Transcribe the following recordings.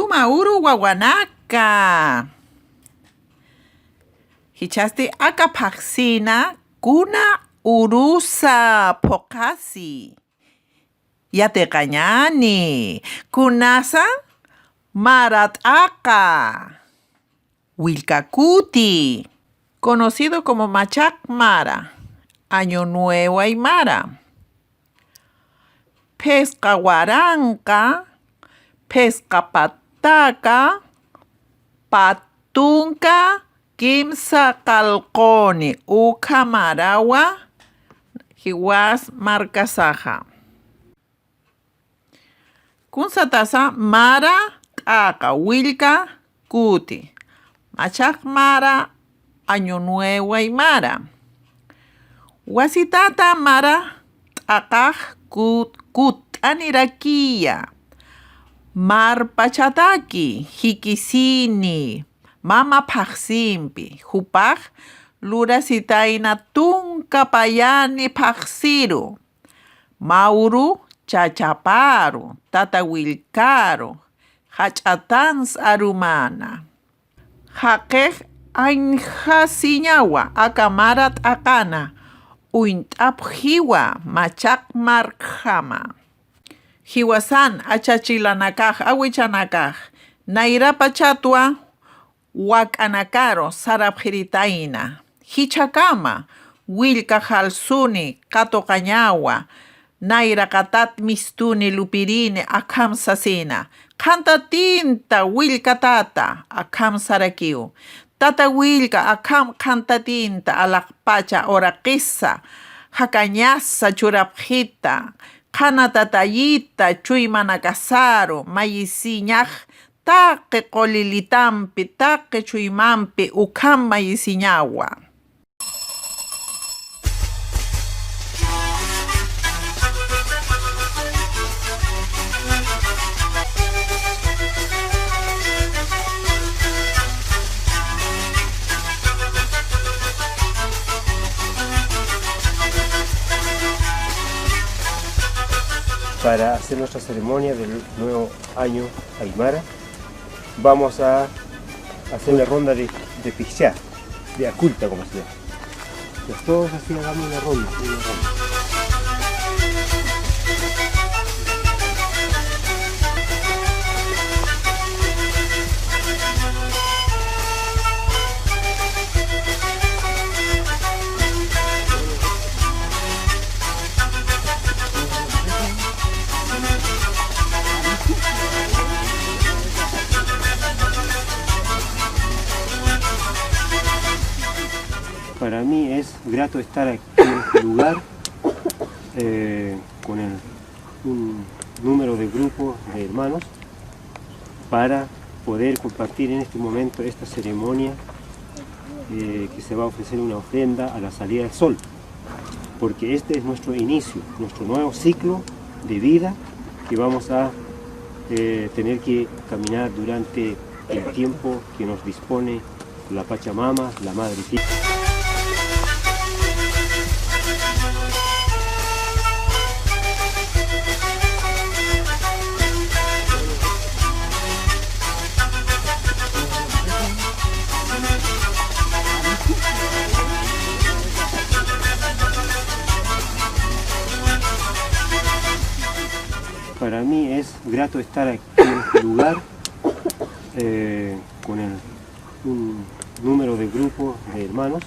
Mauru Wawanaka. Hichaste akapaxina kuna urusa pokasi. Yate cañani. Kunasa marataka. Wilcacuti. Conocido como Machac Mara. Año Nuevo Aymara. Pesca guaranca. Pesca pataca. Patunca. Kimsa calconi. Uca marawa. Hiwas marcasaja. Kunsatasa mara kaka wilka kuti. Machac mara año nuevo aymara. Wasitata mara akaj kut anirakia. Mar pachataki hikisini. Mama paximpi. Hupaj lurasitaina tunka payani paxiru. Mauru chachaparu, tatawilkaru, hachatans arumana. Hakej ainjasiñawa, akamarat akana, uintapjiwa, machak marjama. Hiwasan achachilanakaj, awichanakaj, nairapa chatua, wakanakaro, sarapjiritaina. Hichakama, wilka jalsuni, katokañawa, Naira katat mistuni lupirine akam sasina. Kanta tinta wilka tata akam sarakiu. Tata wilka akam kanta tinta alakpacha orakisa. Hakanyasa churapjita. Kana tatayita chuymanakasaru. Mayisiñaj take kolilitampi take chuymampi ukam mayisiñawa. Para hacer nuestra ceremonia del nuevo año aymara, vamos a hacer la ronda de pichá, de aculta como se llama. Pues todos así hagamos una ronda. Para mí es grato estar aquí en este lugar con un número de grupos de hermanos para poder compartir en este momento esta ceremonia que se va a ofrecer una ofrenda a la salida del sol, porque este es nuestro inicio, nuestro nuevo ciclo de vida que vamos a tener que caminar durante el tiempo que nos dispone la Pachamama, la Madre Tierra. Para mí es grato estar aquí en este lugar con un número de grupos de hermanos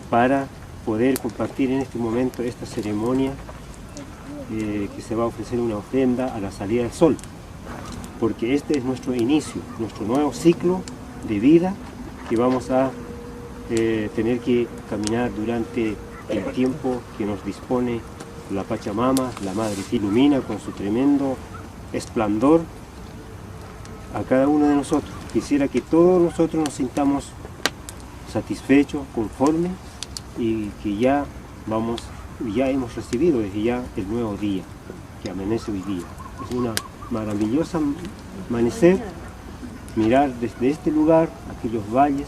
para poder compartir en este momento esta ceremonia que se va a ofrecer una ofrenda a la salida del sol, porque este es nuestro inicio, nuestro nuevo ciclo de vida que vamos a tener que caminar durante el tiempo que nos dispone la Pachamama, la Madre que ilumina con su tremendo esplendor a cada uno de nosotros. Quisiera que todos nosotros nos sintamos satisfechos, conformes y que ya hemos recibido desde ya el nuevo día que amanece hoy día. Es una maravillosa amanecer, mirar desde este lugar aquellos valles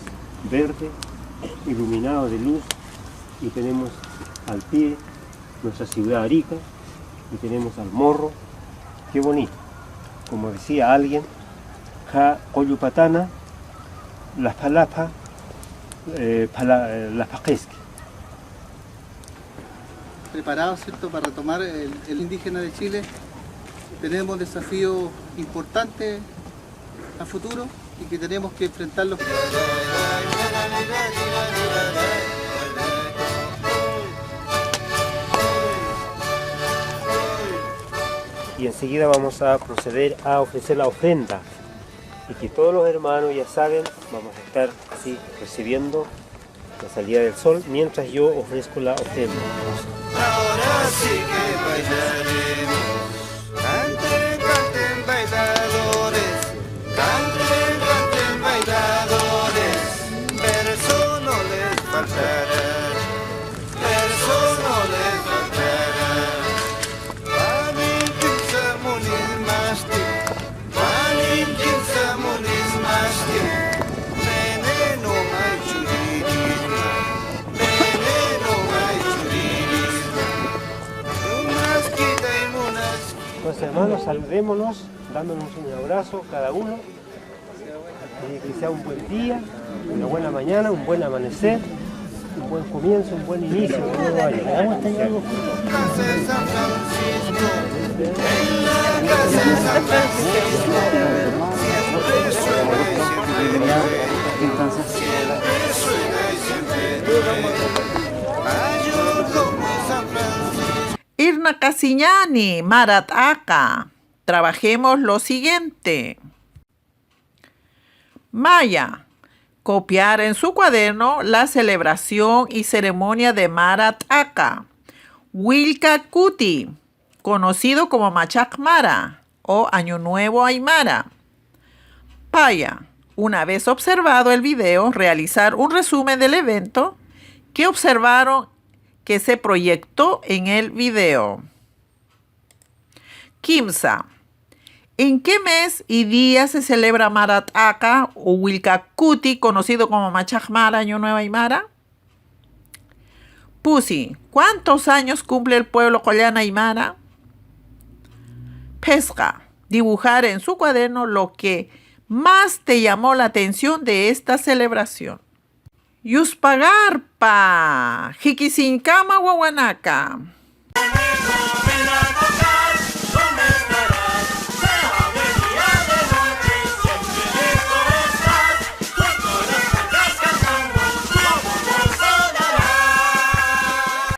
verdes, iluminados de luz, y tenemos al pie nuestra ciudad Arica y tenemos al Morro. Qué bonito. Como decía alguien, ja Coyupatana, las Palapa, las Paquesque. Preparados, ¿cierto?, para retomar el indígena de Chile. Tenemos desafíos importantes a futuro y que tenemos que enfrentarlos. Y enseguida vamos a proceder a ofrecer la ofrenda. Y que todos los hermanos ya saben, vamos a estar así recibiendo la salida del sol mientras yo ofrezco la ofrenda. Ahora sí que bailaremos. Canten, canten bailadores. Canten, canten bailadores. Verso no les faltará. Verso no les faltará. Panin kinsamunis masti. Panin kinsamunis masti. Veneno hay churirisma. Veneno hay churirisma. Unas quita y unas. Entonces, hermanos, saludémonos, dándonos un abrazo cada uno. Que sea un buen día, una buena mañana, un buen amanecer, un buen comienzo, un buen inicio de un nuevo año. Hagamos este algo juntos. Casa de San Francisco, en la casa de San Francisco, siempre suena y siempre duele. Ayudo como San Francisco. Irna Casiñani, Marataka. Trabajemos lo siguiente. Maya. Copiar en su cuaderno la celebración y ceremonia de Marataka. Wilcacuti, conocido como Machak Mara o Año Nuevo Aymara. Paya. Una vez observado el video, realizar un resumen del evento que observaron que se proyectó en el video. Kimsa. ¿En qué mes y día se celebra Marataka o Wilcacuti, conocido como Machak Mara, Año Nuevo Aymara? Pusi. ¿Cuántos años cumple el pueblo Collana Aymara? Pesca. Dibujar en su cuaderno lo que más te llamó la atención de esta celebración. Yuspagarpa. Jikisinkama Wawanaka.